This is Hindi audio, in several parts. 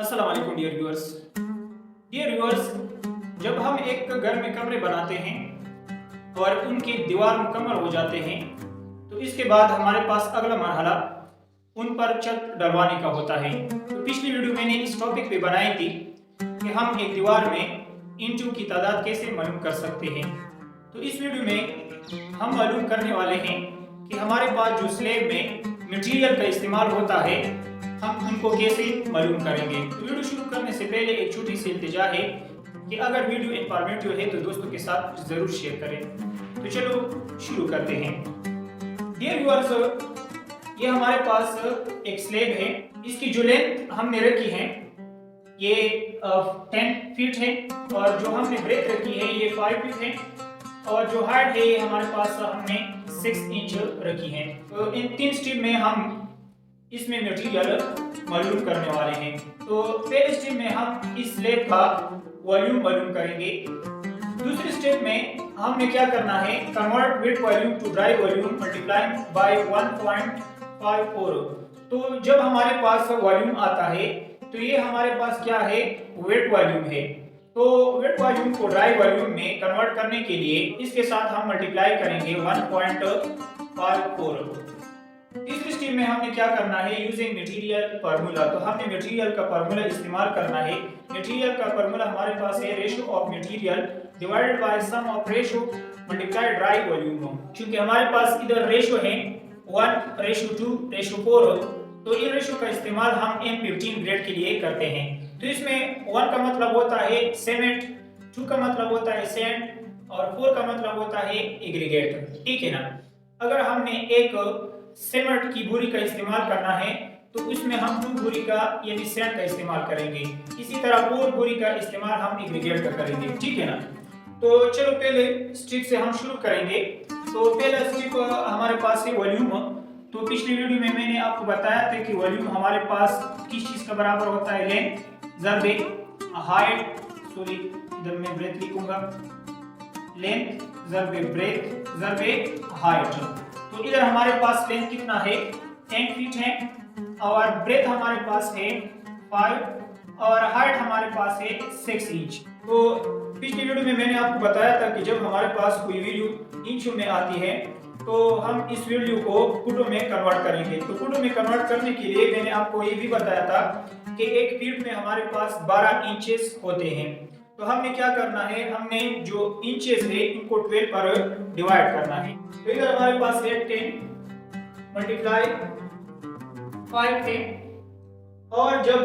अस्सलाम वालेकुम डियर व्यूअर्स, जब हम एक घर में कमरे बनाते हैं और उनके दीवार मुकम्मल हो जाते हैं तो इसके बाद हमारे पास अगला मरहला उन पर छत डलवाने का होता है। तो पिछली वीडियो मैंने इस टॉपिक पे बनाई थी कि हम एक दीवार में इंचों की तादाद कैसे मालूम कर सकते हैं। तो इस वीडियो में हम मालूम करने वाले हैं कि हमारे पास जो स्लैब में मटेरियल का इस्तेमाल होता है हम उनको कैसे मालूम करेंगे। तो वीडियो शुरू करने से पहले एक छोटी सी इल्तिजा है कि अगर वीडियो इन्फॉर्मेटिव है तो दोस्तों के साथ जरूर शेयर करें। तो चलो शुरू करते हैं। डियर व्यूअर्स, ये हमारे पास एक स्लैब है। इसकी जो लेंथ हमने रखी है ये 10 फीट है और जो हमने ब्रेथ रखी है ये 5 फीट है और जो हाइट है ये हमारे पास हमने 6 इंच रखी है। तो इन 3 स्टेप में हम इसमें मटेरियल मालूम करने वाले हैं। तो पहले स्टेप में हम इस स्लैब का वॉल्यूम मालूम करेंगे। दूसरे स्टेप में हमने क्या करना है, convert wet volume to dry volume multiplying by 1.54। तो जब हमारे पास वॉल्यूम आता है तो ये हमारे पास क्या है, वेट वॉल्यूम है। तो वेट वॉल्यूम को ड्राई वॉल्यूम में कन्वर्ट करने के लिए इसके साथ हम मल्टीप्लाई करेंगे 1.54। तीसरी स्टेप में हमने क्या करना है, यूजिंग मटेरियल फार्मूला। तो हमने मटेरियल का फार्मूला इस्तेमाल करना है। मटेरियल का फार्मूला हमारे पास है ratio of material divided by sum of ratio multiply dry volume. क्योंकि हमारे पास इधर रेशियो है 1:2:4, तो ये रेशियो का इस्तेमाल हम M15 ग्रेड के लिए करते हैं। तो इसमें 1 का मतलब होता है सीमेंट, 2 का मतलब होता है सैंड और 4 का मतलब होता है एग्रीगेट। ठीक है ना। अगर हमने एक सीमेंट की बोरी का इस्तेमाल करना है तो उसमें हम 2 बोरी का यानी सैंड का इस्तेमाल करेंगे। इसी तरह 4 बोरी का इस्तेमाल हम एग्रीगेट का करेंगे। ठीक है ना। तो चलो पहले स्टेप से हम शुरू करेंगे। तो पहला स्टेप हमारे पास है वॉल्यूम। तो पिछली वीडियो में मैंने आपको बताया था कि वॉल्यूम हमारे पास किस चीज का बराबर होता है, लेंथ ज़रबे हाइट, सॉरी इधर मैं ब्रेथ लिखूंगा, लेंथ ज़रबे ब्रेथ ज़रबे हाइट। तो इधर हमारे पास लेंथ कितना है, 10 फीट है और ब्रेथ हमारे पास है 5 और हाइट हमारे पास है 6 इंच। तो पिछली वीडियो में मैंने आपको बताया था कि जब हमारे पास कोई वैल्यू इंचों में आती है तो हम इस वैल्यू को फुटों में कन्वर्ट करेंगे। तो फुटों में कन्वर्ट करने के लिए मैंने आपको ये भी बताया था कि एक फीट में हमारे पास 12 इंचेस होते हैं। तो हमने क्या करना है, हमने जो इंचेस है इनको 12 पर डिवाइड करना है। तो इधर हमारे पास है 10 मल्टीप्लाई 5 है और जब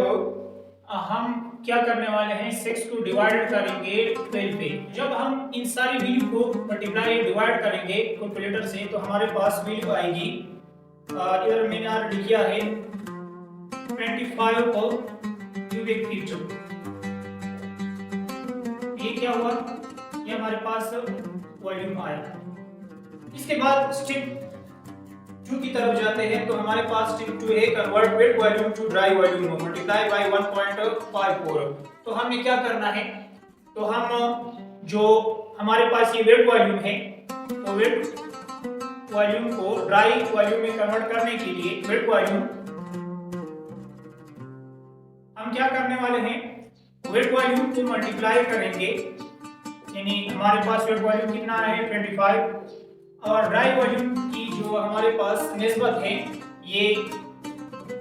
हम क्या करने वाले हैं, 6 को डिवाइड करेंगे 12 पे। जब हम इन सारी वैल्यू को मल्टीप्लाई डिवाइड करेंगे कैलकुलेटर से तो हमारे पास वैल्यू आएगी, इधर मैंने ऑलरेडी किया है 25 क्यूबिक फीट। ये क्या हुआ, ये हमारे पास वॉल्यूम आया। इसके बाद स्टेप 2 की तरफ जाते हैं। तो हमारे पास स्टेप 2 है convert wet volume to dry volume multiply by 1.54। तो हमें क्या करना है, तो हम जो हमारे पास ये वेट वॉल्यूम है तो वेट वॉल्यूम को ड्राई वॉल्यूम में कन्वर्ट करने के लिए वेट वॉल्यूम हम क्या करने वाले हैं, वेट वॉल्यूम को मल्टीप्लाई करेंगे, यानी हमारे पास वेट वॉल्यूम कितना है 25 और ड्राई वॉल्यूम की जो हमारे पास निस्बत है ये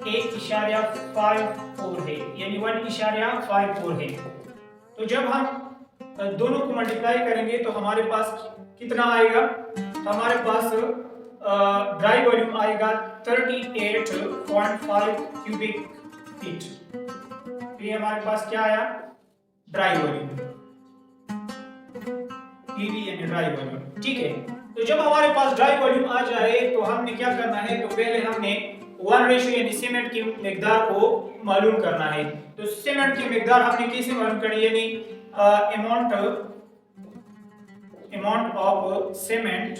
1.54 है, यानी 1.54 है। तो जब हम दोनों को मल्टीप्लाई करेंगे तो हमारे पास कितना आएगा, तो हमारे पास ड्राई वॉल्यूम आएगा 38.5 क्यूबिक फीट। ये हमारे पास क्या आया, ड्राई वॉल्यूम, पीवी यानी ड्राई वॉल्यूम। ठीक है। तो जब हमारे पास ड्राई वॉल्यूम आ जाए तो हमने क्या करना है, तो पहले हमने 1 रेशियो यानी सीमेंट की मिकदार को मालूम करना है। तो सीमेंट की मिकदार हमने कैसे मालूम करनी, यानी amount of cement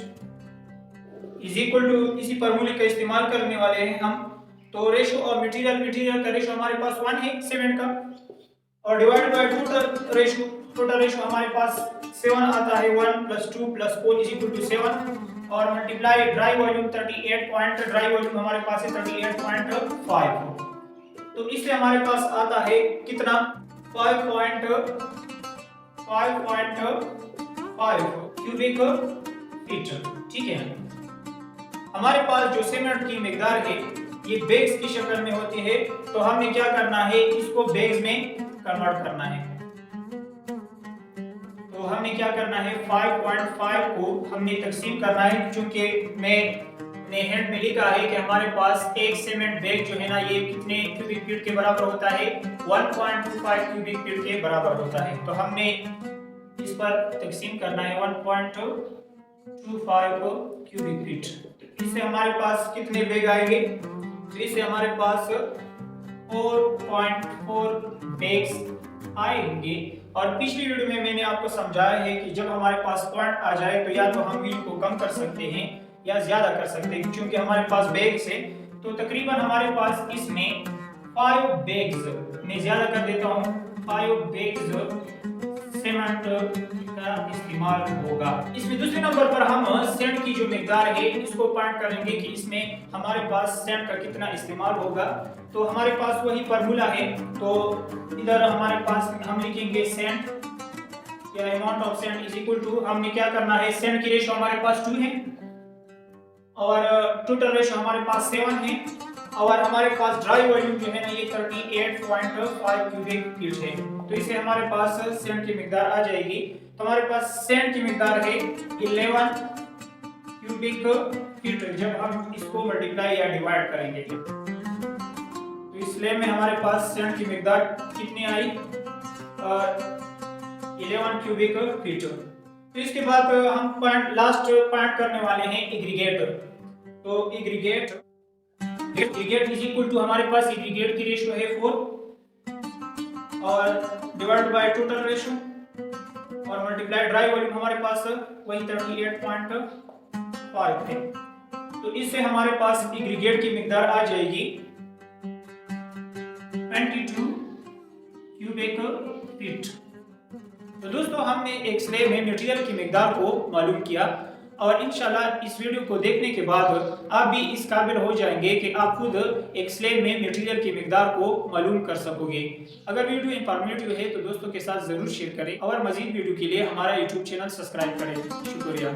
is equal to, इसी फार्मूले का इस्तेमाल करने वाले हैं हम। तो रेशियो ऑफ मटेरियल का रेशियो हमारे पास 1 है सीमेंट का और डिवाइडेड बाय टोटल रेशियो हमारे पास 7 आता है, 1 + 2 + 4 = 7 और multiply dry volume 38 point, dry volume हमारे पास है 38.5। तो इससे हमारे पास आता है कितना 5.5 क्यूबिक फीट। ठीक है, हमारे पास जो सीमेंट की मिकदार है ये बैग्स की शक्ल में होती है, तो हमें क्या करना है, इसको बैग्स में कन्वर्ट करना है। तो हमें क्या करना है, 5.5 को हमने तकसीम करना है, क्योंकि मैंने हैंड में लिखा है कि हमारे पास एक सीमेंट बैग जो है ना ये कितने क्यूबिक फीट के बराबर होता है, 1.25 क्यूबिक फीट के बराबर होता है। तो हमने इस पर तकसीम करना है 1.25 क्यूबिक फीट। इससे हमारे पास कितने बैग आएंगे, तो इससे हमारे पास 4.4 बैग्स आएंगे। और पिछली वीडियो में मैंने आपको समझाया है कि जब हमारे पास पॉइंट आ जाए तो या तो हम व्हील को कम कर सकते हैं या ज्यादा कर सकते हैं, क्योंकि हमारे पास बैग्स है। तो तकरीबन हमारे पास इसमें 5 बैग्स, मैं ज्यादा कर देता हूँ, 5 बैग्स सीमेंट का इस्तेमाल होगा। इसमें दूसरे नंबर पर हम सैंड की जो मिकदार है इसको पॉइंट करेंगे कि इसमें हमारे पास सैंड का कितना इस्तेमाल होगा। तो हमारे पास वही फार्मूला है, तो इधर हमारे पास हम लिखेंगे सैंड या amount of sand is equal to, हमने क्या करना है, सैंड की रेशो हमारे पास 2 है और टोटल रेशो हमारे पास 7 है, और हमारे पास ड्राई वॉल्यूम जो है ना ये 38.5 क्यूबिक फीट है। तो इससे हमारे पास सैंड की मिकदार आ जाएगी। तो हमारे पास सैंड की मिकदार है 11 क्यूबिक फीट जब हम इसको मल्टीप्लाई या डिवाइड करेंगे। तो इस स्लैब में हमारे पास सैंड की मिकदार कितनी आई, 11 क्यूबिक फीट। तो इसके बाद हम लास्ट पॉइंट करने वाले हैं एग्रीगेट। तो एग्रीगेट इज इक्वल टू, हमारे पास एग्रीगेट की रेशियो है 4 और डिवाइड बाय टोटल रेशियो और मल्टीप्लाई ड्राई वॉल्यूम हमारे पास वही 38.5 है। तो इससे हमारे पास एग्रीगेट की मिकदार आ जाएगी 22 क्यूबिक फीट। तो दोस्तों हमने एक स्लैब में मटेरियल की मिकदार को मालूम किया, और इंशाल्लाह इस वीडियो को देखने के बाद आप भी इस काबिल हो जाएंगे कि आप खुद एक स्लैब में मटेरियल की मिकदार को मालूम कर सकोगे। अगर वीडियो इंफॉर्मेटिव है तो दोस्तों के साथ जरूर शेयर करें और मजीद वीडियो के लिए हमारा यूट्यूब चैनल सब्सक्राइब करें। शुक्रिया।